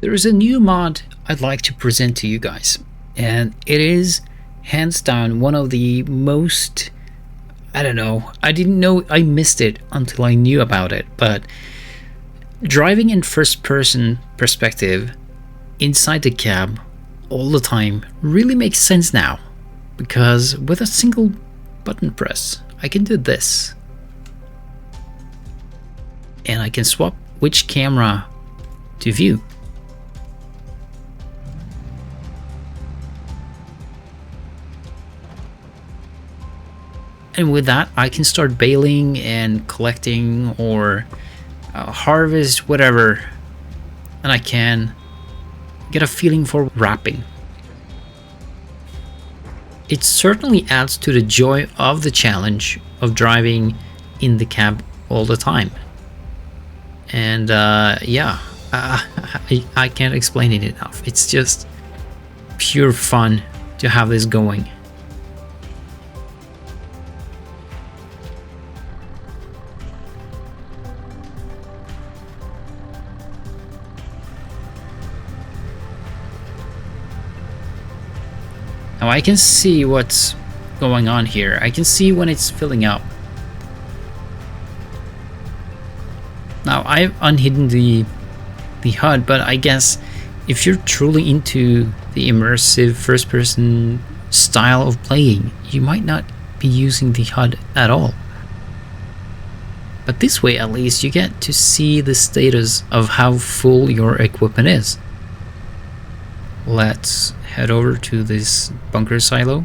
there is a new mod I'd like to present to you guys, and it is hands down one of the most, I don't know, I didn't know I missed it until I knew about it, but driving in first person perspective inside the cab all the time really makes sense now, because with a single button press I can do this, and I can swap which camera to view. And with that I can start bailing and collecting or harvest whatever, and I can get a feeling for wrapping. It certainly adds to the joy of the challenge of driving in the cab all the time. And yeah, I can't explain it enough. It's just pure fun to have this going. Now I can see what's going on here. I can see when it's filling up. Now I've unhidden the HUD, but I guess if you're truly into the immersive first-person style of playing, you might not be using the HUD at all. But this way at least you get to see the status of how full your equipment is. Let's head over to this bunker silo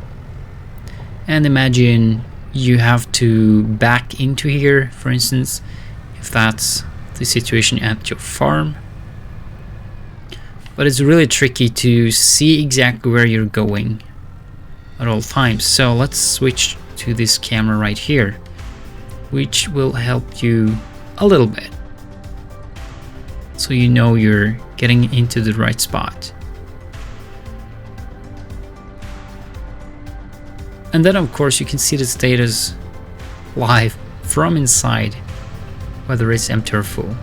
and imagine you have to back into here, for instance, if that's the situation at your farm. But it's really tricky to see exactly where you're going at all times. So let's switch to this camera right here, which will help you a little bit, so you know you're getting into the right spot. And then of course you can see the status live from inside, whether it's empty or full.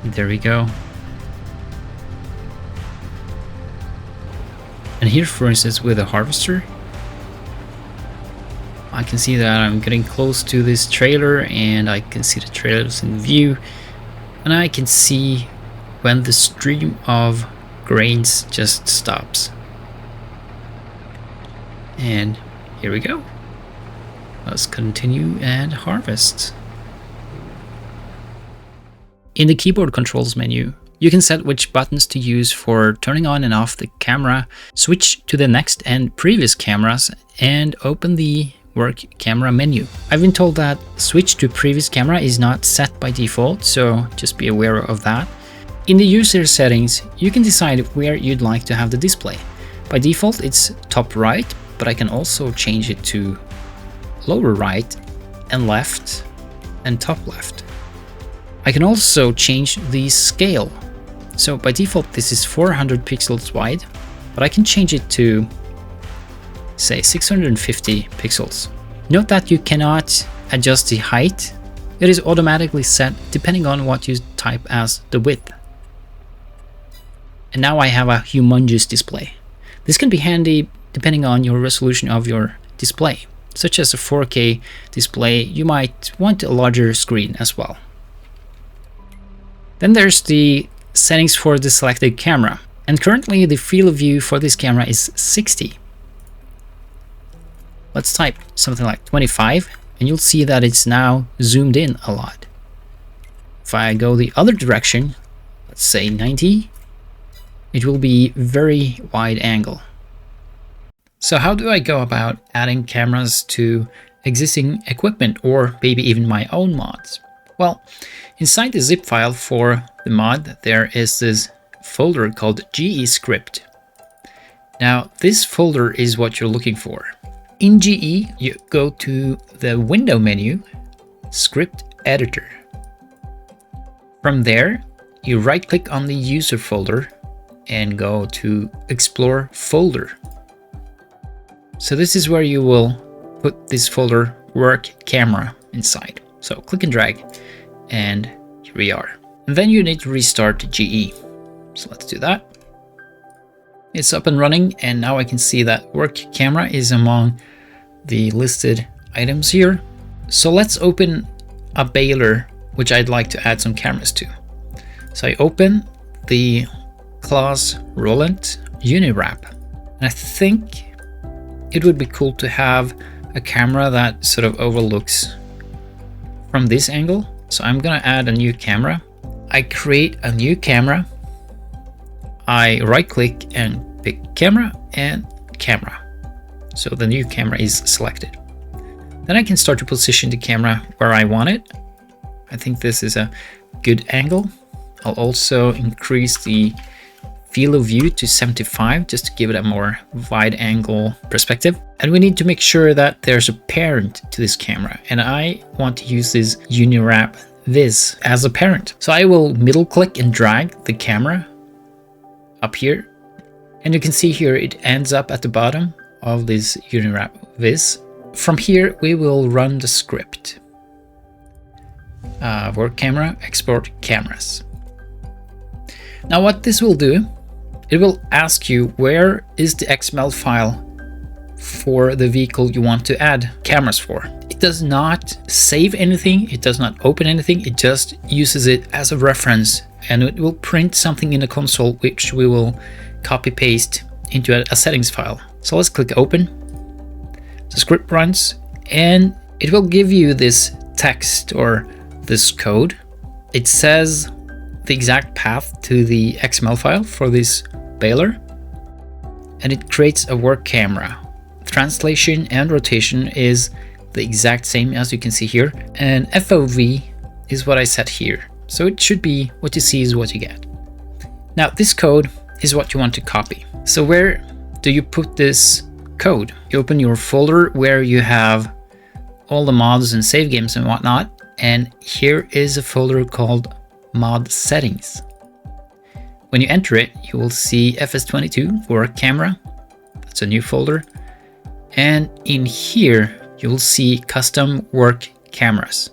There we go. And here, for instance, with a harvester, I can see that I'm getting close to this trailer and I can see the trailers in view, and I can see when the stream of grains just stops. And here we go. Let's continue and harvest. In the keyboard controls menu, you can set which buttons to use for turning on and off the camera, switch to the next and previous cameras, and open the work camera menu. I've been told that switch to previous camera is not set by default, so just be aware of that. In the user settings, you can decide where you'd like to have the display. By default, it's top right, but I can also change it to lower right and left and top left. I can also change the scale. So by default this is 400 pixels wide, but I can change it to say 650 pixels. Note that you cannot adjust the height. It is automatically set depending on what you type as the width. And now I have a humongous display. This can be handy depending on your resolution of your display. Such as a 4K display, you might want a larger screen as well. Then there's the settings for the selected camera, and currently the field of view for this camera is 60. Let's type something like 25 and you'll see that it's now zoomed in a lot. If I go the other direction, let's say 90, it will be very wide angle. So how do I go about adding cameras to existing equipment, or maybe even my own mods? Well, inside the zip file for the mod, there is this folder called GE script. Now, this folder is what you're looking for. In GE, you go to the window menu, script editor. From there, you right click on the user folder and go to explore folder. So this is where you will put this folder work camera inside. So click and drag, and here we are. And then you need to restart GE. So let's do that. It's up and running, and now I can see that work camera is among the listed items here. So let's open a baler, which I'd like to add some cameras to. So I open the class Roland Univwrap, and I think it would be cool to have a camera that sort of overlooks from this angle. So I'm gonna add a new camera. I create a new camera. I right click and pick camera and camera. So the new camera is selected. Then I can start to position the camera where I want it. I think this is a good angle. I'll also increase the field of view to 75 just to give it a more wide angle perspective. And we need to make sure that there's a parent to this camera. And I want to use this Univwrap Viz as a parent. So I will middle click and drag the camera up here. And you can see here it ends up at the bottom of this Univwrap Viz. From here we will run the script. Work camera, export cameras. Now what this will do, it will ask you where is the XML file for the vehicle you want to add cameras for. It does not save anything, it does not open anything, it just uses it as a reference, and it will print something in the console which we will copy paste into a settings file. So let's click open. The script runs and it will give you this text or this code. It says the exact path to the XML file for this baler, and it creates a work camera. Translation and rotation is the exact same as you can see here, and FOV is what I set here. So it should be what you see is what you get. Now this code is what you want to copy. So where do you put this code? You open your folder where you have all the mods and save games and whatnot, and here is a folder called mod settings. When you enter it, you will see FS22 work camera. That's a new folder. And in here, you will see custom work cameras.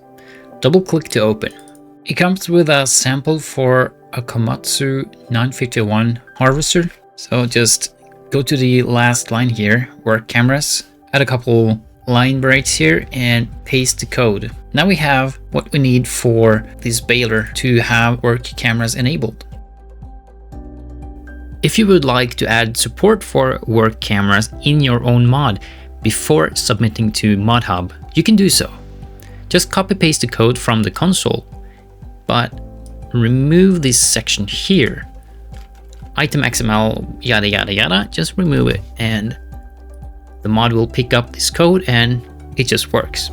Double click to open. It comes with a sample for a Komatsu 951 harvester. So just go to the last line here, work cameras, add a couple line breaks here and paste the code. Now we have what we need for this baler to have work cameras enabled. If you would like to add support for work cameras in your own mod before submitting to ModHub, you can do so. Just copy paste the code from the console, but remove this section here. Item XML, yada yada yada, just remove it and the mod will pick up this code and it just works.